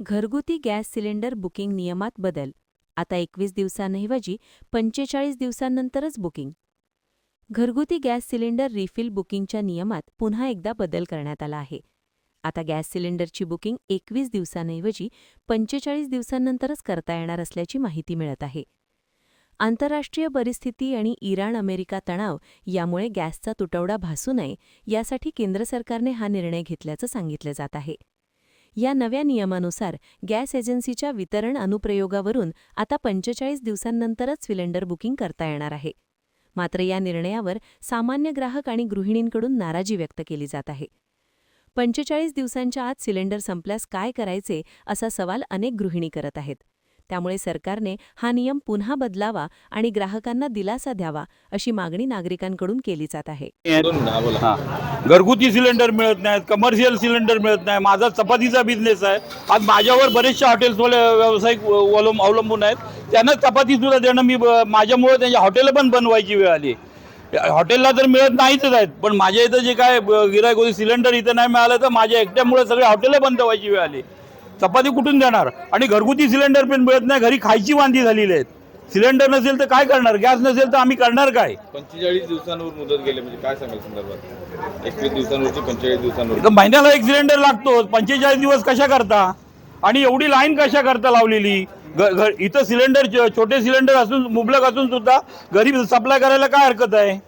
घरगुती gas cylinder booking नियमात बदल. आता 21 दिवसांऐवजी 45 दिवसांनंतरच बुकिंग. घरगुती गॅस सिलेंडर रिफिल बुकिंगच्या नियमात पुन्हा एकदा बदल करण्यात आला आहे. आता गॅस सिलेंडरची बुकिंग 21 दिवसांऐवजी 45 दिवसांनंतरच करता येणार असल्याची माहिती मिळत आहे. आंतरराष्ट्रीय परिस्थिती आणि इराण-अमेरिका तणाव यामुळे गॅसचा तुटवडा भासू नये यासाठी केंद्र सरकारने हा निर्णय घेतल्याचं सांगितलं जात आहे. या नव्या नियमानुसार गॅस एजन्सीच्या वितरण अनुप्रयोगावरून आता 45 दिवसांनंतरच सिलेंडर बुकिंग करता येणार आहे. मात्र या निर्णयावर सामान्य ग्राहक आणि गृहिणींकडून नाराजी व्यक्त केली जात आहे. 45 दिवसांच्या आत सिलेंडर संपल्यास काय करायचे असा सवाल अनेक गृहिणी करत आहेत. त्यामुळे सरकारने हा नियम पुन्हा बदलावा आणि ग्राहकांना दिलासा द्यावा अशी मागणी नागरिकांकडून केली जात आहे. घरगुती सिलेंडर मिळत नाहीत, कमर्शियल सिलेंडर मिळत नाही. माझा चपातीचा बिझनेस आहे. आज माझ्यावर बरेचसे हॉटेल्सवाले व्यावसायिक अवलंबून आहेत. त्यांना चपाती सुद्धा देणं मी माझ्यामुळे त्यांच्या हॉटेल पण बनवायची वेळ आली. हॉटेलला तर मिळत नाहीच आहेत, पण माझ्या इथं जे काय गिऱ्हाईक होती सिलेंडर इथं नाही मिळालं तर माझ्या एकट्यामुळे सगळे हॉटेल बंद व्हायची वेळ आली. चपाती कुठून देणार? आणि घरगुती सिलेंडर पण मिळत नाही. घरी खायची वांधी झालेली आहेत. सिलेंडर नसेल तर काय करणार? गॅस नसेल तर आम्ही करणार काय? 45 दिवसांवर मुदत गेले म्हणजे काय सांगाल संदर्भात? 21 दिवसांवरची 45 दिवसांवर. तर महिन्याला एक सिलेंडर लागतो. 45 दिवस कशा करता? आणि एवढी लाईन कशा करता लावलेली? इथं सिलेंडर छोटे सिलेंडर असून मुबलक असून सुद्धा घरी सप्लाय करायला काय हरकत आहे?